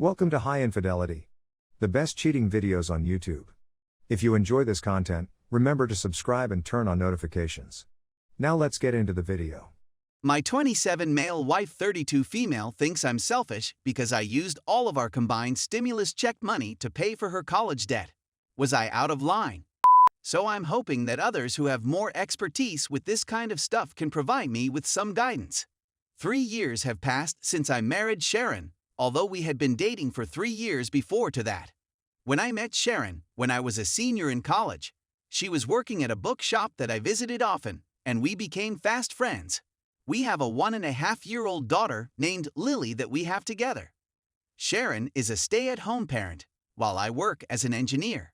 Welcome to High Infidelity, the best cheating videos on YouTube. If you enjoy this content, remember to subscribe and turn on notifications. Now let's get into the video. My 27 male wife 32 female thinks I'm selfish because I used all of our combined stimulus check money to pay for her college debt. Was I out of line? So I'm hoping that others who have more expertise with this kind of stuff can provide me with some guidance. 3 years have passed since I married Sharon, although we had been dating for 3 years before to that. When I met Sharon, when I was a senior in college, she was working at a bookshop that I visited often, and we became fast friends. We have a 1.5-year-old daughter named Lily that we have together. Sharon is a stay-at-home parent, while I work as an engineer.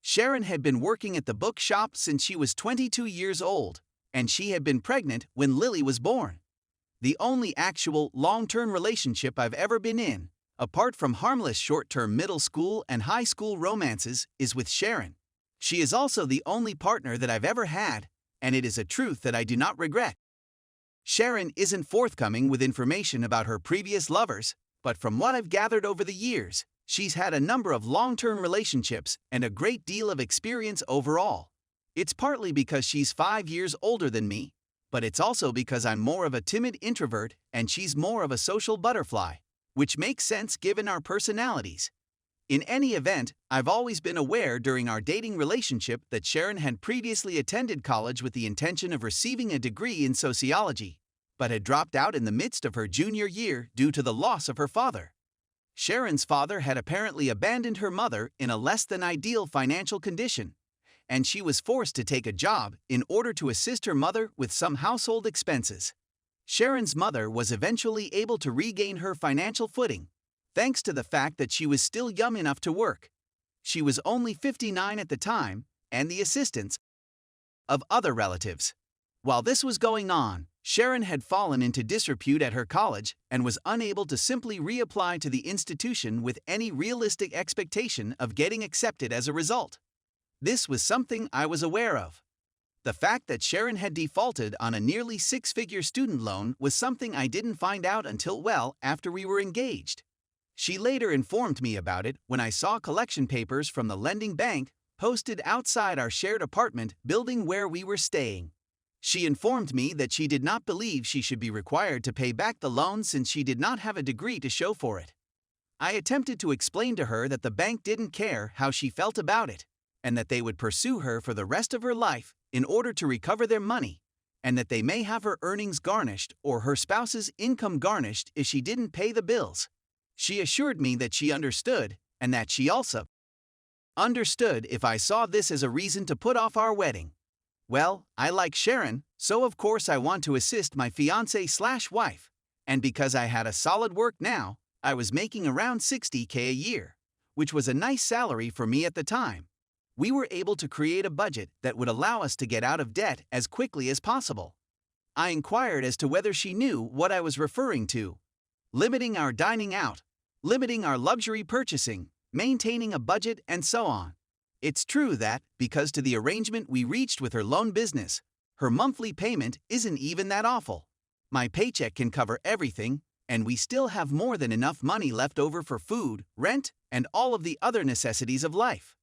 Sharon had been working at the bookshop since she was 22 years old, and she had been pregnant when Lily was born. The only actual long-term relationship I've ever been in, apart from harmless short-term middle school and high school romances, is with Sharon. She is also the only partner that I've ever had, and it is a truth that I do not regret. Sharon isn't forthcoming with information about her previous lovers, but from what I've gathered over the years, she's had a number of long-term relationships and a great deal of experience overall. It's partly because she's 5 years older than me, but it's also because I'm more of a timid introvert and she's more of a social butterfly, which makes sense given our personalities. In any event, I've always been aware during our dating relationship that Sharon had previously attended college with the intention of receiving a degree in sociology, but had dropped out in the midst of her junior year due to the loss of her father. Sharon's father had apparently abandoned her mother in a less-than-ideal financial condition, and she was forced to take a job in order to assist her mother with some household expenses. Sharon's mother was eventually able to regain her financial footing, thanks to the fact that she was still young enough to work. She was only 59 at the time, and the assistance of other relatives. While this was going on, Sharon had fallen into disrepute at her college and was unable to simply reapply to the institution with any realistic expectation of getting accepted as a result. This was something I was aware of. The fact that Sharon had defaulted on a nearly 6-figure student loan was something I didn't find out until well after we were engaged. She later informed me about it when I saw collection papers from the lending bank posted outside our shared apartment building where we were staying. She informed me that she did not believe she should be required to pay back the loan since she did not have a degree to show for it. I attempted to explain to her that the bank didn't care how she felt about it, and that they would pursue her for the rest of her life in order to recover their money, and that they may have her earnings garnished or her spouse's income garnished if she didn't pay the bills. She assured me that she understood, and that she also understood if I saw this as a reason to put off our wedding. Well, I like Sharon, so of course I want to assist my fiancée/wife, and because I had a solid work now, I was making around $60,000 a year, which was a nice salary for me at the time. We were able to create a budget that would allow us to get out of debt as quickly as possible. I inquired as to whether she knew what I was referring to. Limiting our dining out, limiting our luxury purchasing, maintaining a budget, and so on. It's true that, because to the arrangement we reached with her loan business, her monthly payment isn't even that awful. My paycheck can cover everything, and we still have more than enough money left over for food, rent, and all of the other necessities of life.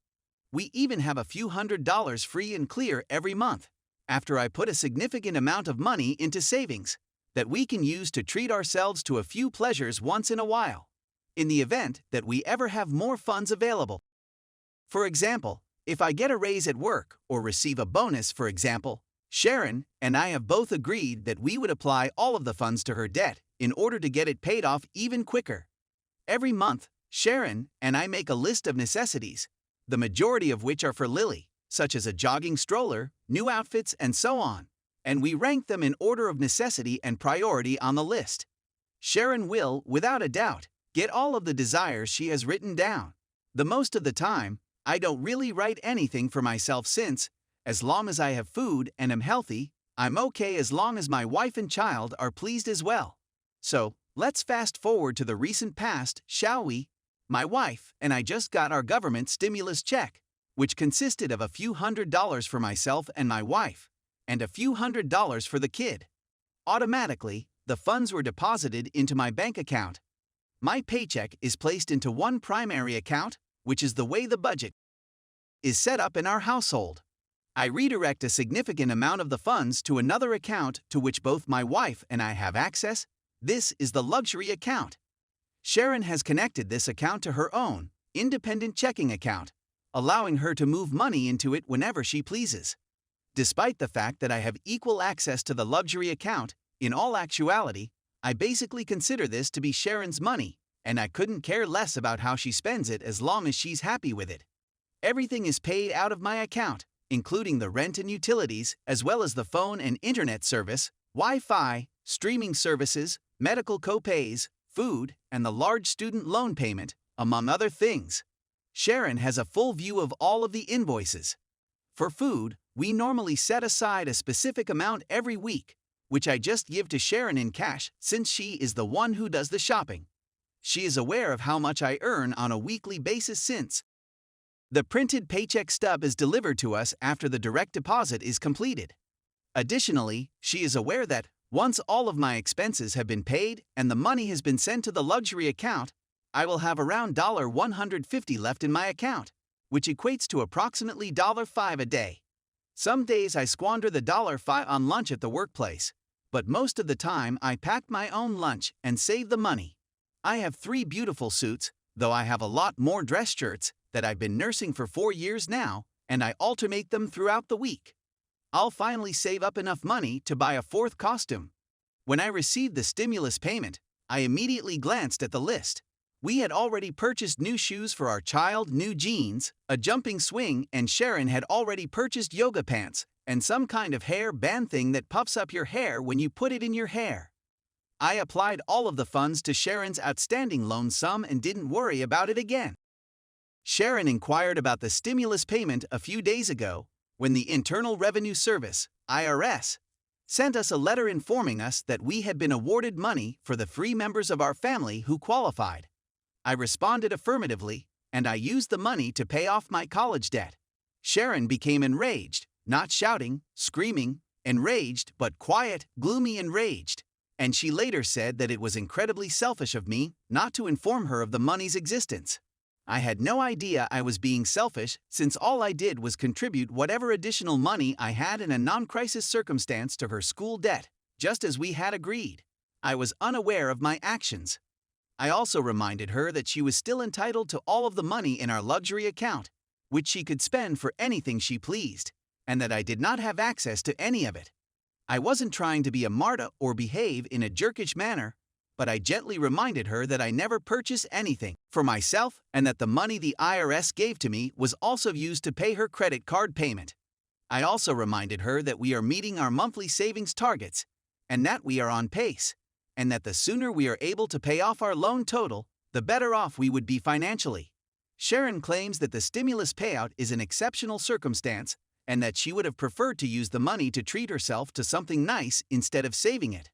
We even have a few $100s free and clear every month, after I put a significant amount of money into savings, that we can use to treat ourselves to a few pleasures once in a while, in the event that we ever have more funds available. For example, if I get a raise at work or receive a bonus, for example, Sharon and I have both agreed that we would apply all of the funds to her debt in order to get it paid off even quicker. Every month, Sharon and I make a list of necessities, the majority of which are for Lily, such as a jogging stroller, new outfits, and so on, and we rank them in order of necessity and priority on the list. Sharon will, without a doubt, get all of the desires she has written down. The most of the time, I don't really write anything for myself since, as long as I have food and am healthy, I'm okay as long as my wife and child are pleased as well. So, let's fast forward to the recent past, shall we? My wife and I just got our government stimulus check, which consisted of a few $100s for myself and my wife, and a few $100s for the kid. Automatically, the funds were deposited into my bank account. My paycheck is placed into one primary account, which is the way the budget is set up in our household. I redirect a significant amount of the funds to another account to which both my wife and I have access. This is the luxury account. Sharon has connected this account to her own, independent checking account, allowing her to move money into it whenever she pleases. Despite the fact that I have equal access to the luxury account, in all actuality, I basically consider this to be Sharon's money, and I couldn't care less about how she spends it as long as she's happy with it. Everything is paid out of my account, including the rent and utilities, as well as the phone and internet service, Wi-Fi, streaming services, medical co-pays, food, and the large student loan payment, among other things. Sharon has a full view of all of the invoices. For food, we normally set aside a specific amount every week, which I just give to Sharon in cash since she is the one who does the shopping. She is aware of how much I earn on a weekly basis since the printed paycheck stub is delivered to us after the direct deposit is completed. Additionally, she is aware that, once all of my expenses have been paid and the money has been sent to the luxury account, I will have around $150 left in my account, which equates to approximately $5 a day. Some days I squander the $5 on lunch at the workplace, but most of the time I pack my own lunch and save the money. I have 3 beautiful suits, though I have a lot more dress shirts that I've been nursing for 4 years now, and I alternate them throughout the week. I'll finally save up enough money to buy a 4th costume. When I received the stimulus payment, I immediately glanced at the list. We had already purchased new shoes for our child, new jeans, a jumping swing, and Sharon had already purchased yoga pants and some kind of hair band thing that puffs up your hair when you put it in your hair. I applied all of the funds to Sharon's outstanding loan sum and didn't worry about it again. Sharon inquired about the stimulus payment a few days ago when the Internal Revenue Service, IRS, sent us a letter informing us that we had been awarded money for the 3 members of our family who qualified. I responded affirmatively, and I used the money to pay off my college debt. Sharon became enraged, not shouting, screaming, enraged, but quiet, gloomy enraged, and she later said that it was incredibly selfish of me not to inform her of the money's existence. I had no idea I was being selfish since all I did was contribute whatever additional money I had in a non-crisis circumstance to her school debt, just as we had agreed. I was unaware of my actions. I also reminded her that she was still entitled to all of the money in our luxury account, which she could spend for anything she pleased, and that I did not have access to any of it. I wasn't trying to be a martyr or behave in a jerkish manner, but I gently reminded her that I never purchased anything for myself and that the money the IRS gave to me was also used to pay her credit card payment. I also reminded her that we are meeting our monthly savings targets and that we are on pace, and that the sooner we are able to pay off our loan total, the better off we would be financially. Sharon claims that the stimulus payout is an exceptional circumstance and that she would have preferred to use the money to treat herself to something nice instead of saving it.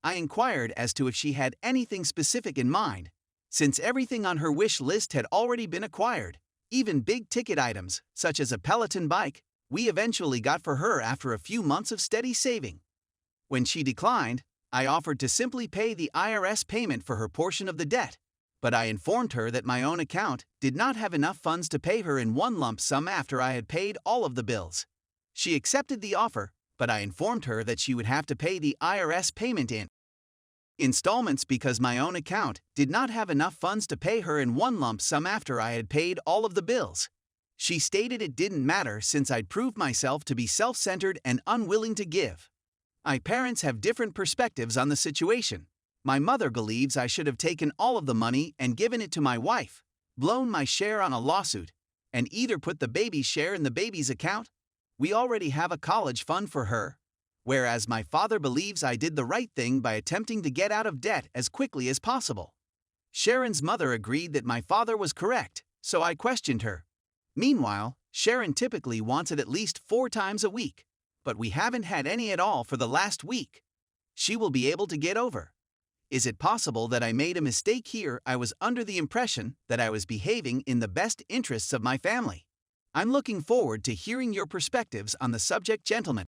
I inquired as to if she had anything specific in mind, since everything on her wish list had already been acquired, even big-ticket items, such as a Peloton bike, we eventually got for her after a few months of steady saving. When she declined, I offered to simply pay the IRS payment for her portion of the debt, but I informed her that my own account did not have enough funds to pay her in one lump sum after I had paid all of the bills. She accepted the offer, but I informed her that she would have to pay the IRS payment in installments because my own account did not have enough funds to pay her in one lump sum after I had paid all of the bills. She stated it didn't matter since I'd proved myself to be self-centered and unwilling to give. My parents have different perspectives on the situation. My mother believes I should have taken all of the money and given it to my wife, blown my share on a lawsuit, and either put the baby's share in the baby's account. We already have a college fund for her. Whereas my father believes I did the right thing by attempting to get out of debt as quickly as possible. Sharon's mother agreed that my father was correct, so I questioned her. Meanwhile, Sharon typically wants it at least 4 times a week, but we haven't had any at all for the last week. She will be able to get over. Is it possible that I made a mistake here? I was under the impression that I was behaving in the best interests of my family. I'm looking forward to hearing your perspectives on the subject, gentlemen.